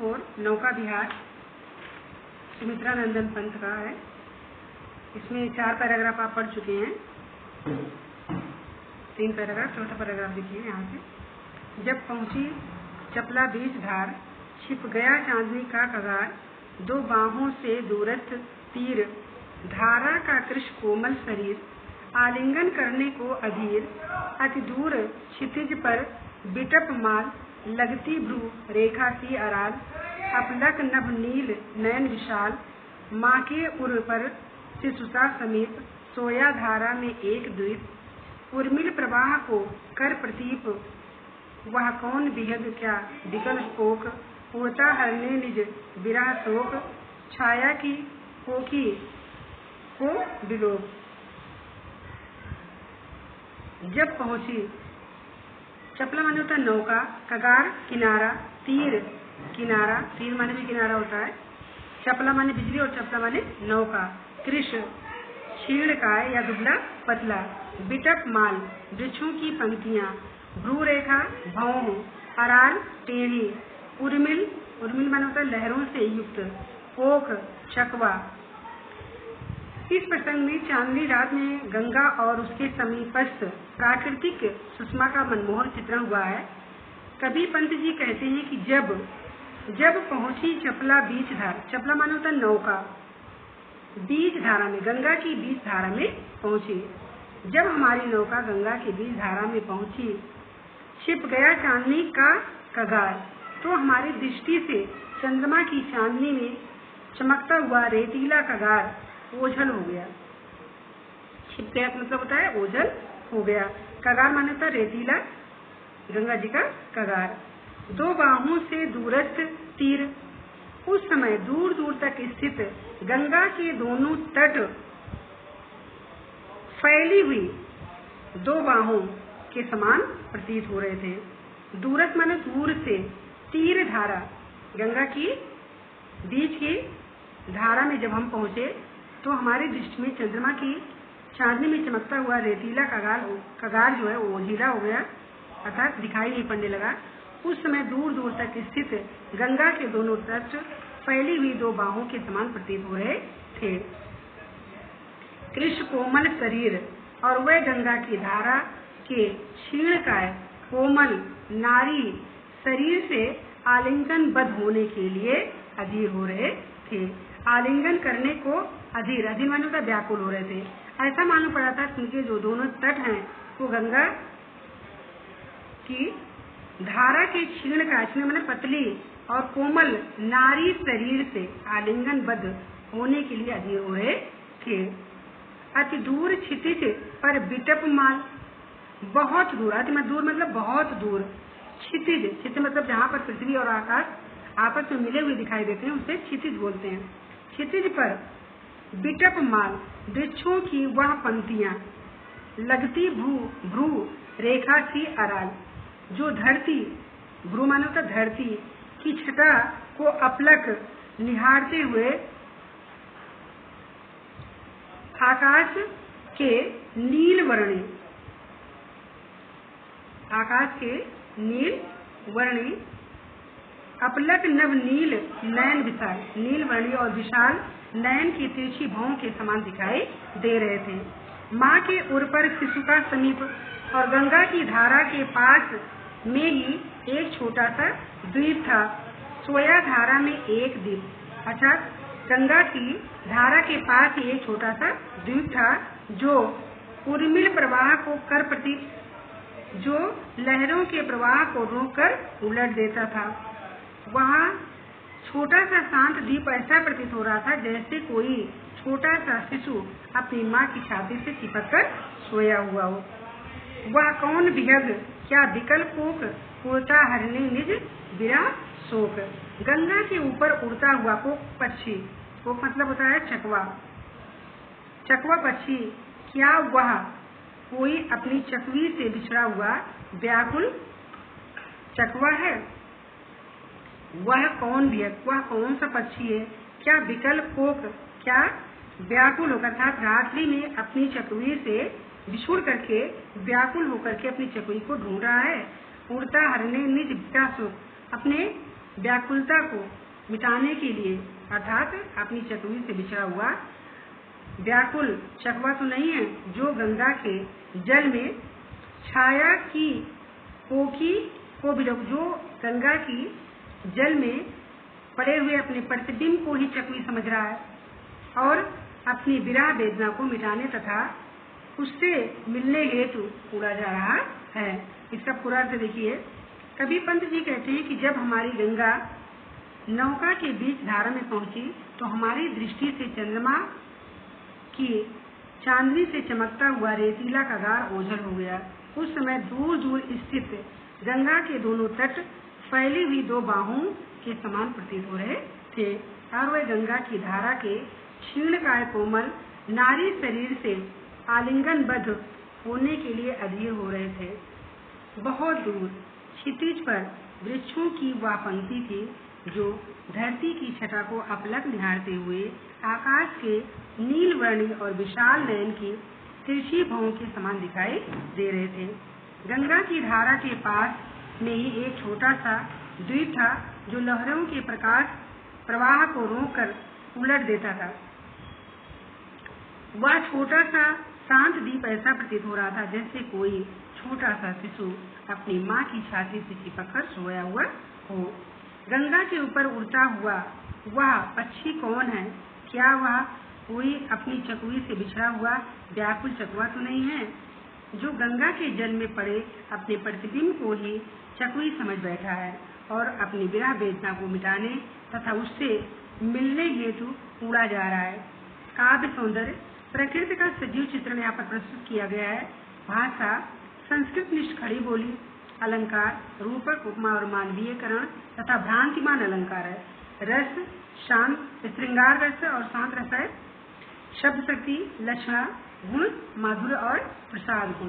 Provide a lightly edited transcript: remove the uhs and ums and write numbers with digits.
4 नौका विहार सुमित्रा नंदन पंत का है। इसमें 4 पैराग्राफ आप पढ़ चुके हैं। 3 पैराग्राफ, चौथा पैराग्राफ देखिए यहाँ से। जब पहुंची चपला बीच धार, छिप गया चांदनी का कगार, 2 बाहों से दूरस्थ तीर, धारा का कृश कोमल शरीर, आलिंगन करने को अधीर, अति दूर क्षितिज पर बिटप माल, लगती भ्रू रेखा सी अराल, अपलक नभ नील नयन विशाल, माँ के उर पर शिशुता समीप, सोया धारा में एक द्वीप, उर्मिल प्रवाह को कर प्रतीप, वह कौन विहग क्या विकल शोक, उड़ता हरने निज विरह शोक, छाया की कोकी को विलोप। जब पहुंची, चपला माने होता है नौका, कगार किनारा, तीर किनारा, तीर माने भी किनारा होता है, चपला माने बिजली और चपला माने नौका, कृष क्षीण काय या दुबला पतला, बिटप माल वृक्षों की पंक्तियां, भ्रू रेखा भौं, अराल टेढ़ी, उर्मिल, उर्मिल माने होता है लहरों से युक्त, कोक चकवा। इस प्रसंग में चांदनी रात में गंगा और उसके समीपस्थ प्राकृतिक सुषमा का मनमोहन चित्रण हुआ है। कवि पंत जी कहते हैं कि जब पहुंची चपला बीच धार, चपला माने होता है नौका, बीच धारा में, गंगा की बीच धारा में पहुंची। जब हमारी नौका गंगा की बीच धारा में पहुंची, छिप गया चांदनी का कगार, तो हमारी दृष्टि से चंद्रमा की चांदनी में चमकता हुआ रेतीला कगार ओझल हो गया। छिप गया मतलब होता है ओझल हो गया। कगार माने होता है रेतीला, गंगा जी का कगार। 2 बाहों से दूरस्थ तीर, उस समय दूर दूर तक स्थित गंगा के दोनों तट फैली हुई 2 बाहों के समान प्रतीत हो रहे थे। दूरस्थ माने दूर से, तीर धारा, गंगा की बीच की धारा में जब हम पहुंचे तो हमारी दृष्टि में चंद्रमा की चांदनी में चमकता हुआ रेतीला कगार जो है वो ओझीला हो गया, अर्थात दिखाई नहीं पड़ने लगा। उस समय दूर दूर तक स्थित गंगा के दोनों तट फैली हुई 2 बाहों के समान प्रतीत हो रहे थे। कृष्ण कोमल शरीर, और वह गंगा की धारा के क्षीण काय कोमल नारी शरीर से आलिंगनबद्ध होने के लिए अधीर हो रहे थे। आलिंगन करने को अधीर, अधीर माने होता व्याकुल हो रहे थे। ऐसा मालूम पड़ा था क्योंकि जो दोनों तट हैं वो गंगा की धारा के क्षीण काय, क्षीण माने पतली और कोमल नारी शरीर से आलिंगनबद्ध होने के लिए अधीर हो रहे थे। अति दूर क्षितिज पर बिटप माल, बहुत दूर, अति दूर मतलब बहुत दूर, क्षितिज, क्षितिज मतलब जहाँ पर पृथ्वी और आकाश आपस में मिले हुए दिखाई देते हैं उसे क्षितिज बोलते हैं। क्षितिज पर बिटप माल वृक्षों की वह पंक्तियां, लगती भ्रू रेखा सी अराल, जो धरती, भ्रू माने होता धरती की छटा को अपलक निहारते हुए आकाश के नील वर्णी अपलक नव नील नयन विशाल, नील वर्णी और विशाल नयन की तिरछी भौं के समान दिखाई दे रहे थे। माँ के उर पर शिशु का समीप और गंगा की धारा के पास में ही एक छोटा सा द्वीप था। सोया धारा में एक द्वीप, अच्छा गंगा की धारा के पास ही एक छोटा सा द्वीप था जो उर्मिल प्रवाह को कर प्रतीक, जो लहरों के प्रवाह को रोककर उलट देता था। वहाँ छोटा सा शांत द्वीप ऐसा प्रतीत हो रहा था जैसे कोई छोटा सा शिशु अपनी माँ की छाती से चिपक कर सोया हुआ हो। वह कौन विहग क्या विकल कोक, उड़ता हरने निज विरह शोक, गंगा के ऊपर उड़ता हुआ कोक पक्षी, कोक मतलब होता है चकवा, चकवा पक्षी, क्या वह कोई अपनी चकवी से बिछड़ा हुआ व्याकुल चकवा है? वह कौन विहग, वह कौन सा पक्षी है? क्या विकल कोक, क्या व्याकुल होकर, अर्थात रात्रि में अपनी चकवी से बिछुड़ करके व्याकुल होकर के अपनी चकवी को ढूंढ रहा है। उड़ता हरने निज विरह शोक, अपने व्याकुलता को मिटाने के लिए अर्थात अपनी चकवी से बिछड़ा हुआ व्याकुल चकवा तो नहीं है, जो गंगा के जल में छाया की कोकी को भी, जो गंगा की जल में पड़े हुए अपने प्रतिबिंब को ही चकवी समझ रहा है और अपनी विरह वेदना को मिटाने तथा उससे मिलने हेतु उड़ा जा रहा है। इसका पूरा अर्थ देखिए। कवि पंत जी कहते हैं कि जब हमारी गंगा नौका के बीच धारा में पहुंची तो हमारी दृष्टि से चंद्रमा की चांदनी से चमकता हुआ रेतीला कगार ओझल हो गया। उस समय दूर दूर स्थित गंगा के दोनों तट फैली हुई दो बाहों के समान प्रतीत हो रहे थे और वह गंगा की धारा के क्षीणकाय कोमल नारी शरीर से आलिंगनबद्ध होने के लिए अधीर हो रहे थे। बहुत दूर क्षितिज पर वृक्षों की वह पंक्ति थी जो धरती की छटा को अपलक निहारते हुए आकाश के नील वर्णी और विशाल नयन की तिरछी भौं के समान दिखाई दे रहे थे। गंगा की धारा के पास में ही एक छोटा सा द्वीप था जो लहरों के प्रवाह को रोककर उलट देता था। वह छोटा सा शांत द्वीप ऐसा प्रतीत हो रहा था जैसे कोई छोटा सा शिशु अपनी माँ की छाती से चिपककर सोया हुआ हो। गंगा के ऊपर उड़ता हुआ वह पक्षी कौन है? क्या वह कोई अपनी चकवी से बिछड़ा हुआ व्याकुल चकवा तो नहीं है, जो गंगा के जल में पड़े अपने प्रतिबिंब को ही चकवी समझ बैठा है और अपनी विरह वेदना को मिटाने तथा उससे मिलने हेतु उड़ा जा रहा है। काव्य सौंदर्य प्रकृति का सजीव चित्रण यहाँ पर प्रस्तुत किया गया है। भाषा संस्कृत निष्ठ खड़ी बोली, अलंकार रूपक उपमा और मानवीयकरण तथा भ्रांतिमान अलंकार है। रस शांत श्रृंगार रस और शांत रस है। शब्द शक्ति लक्षणा गुण माधुर्य और प्रसाद गुण।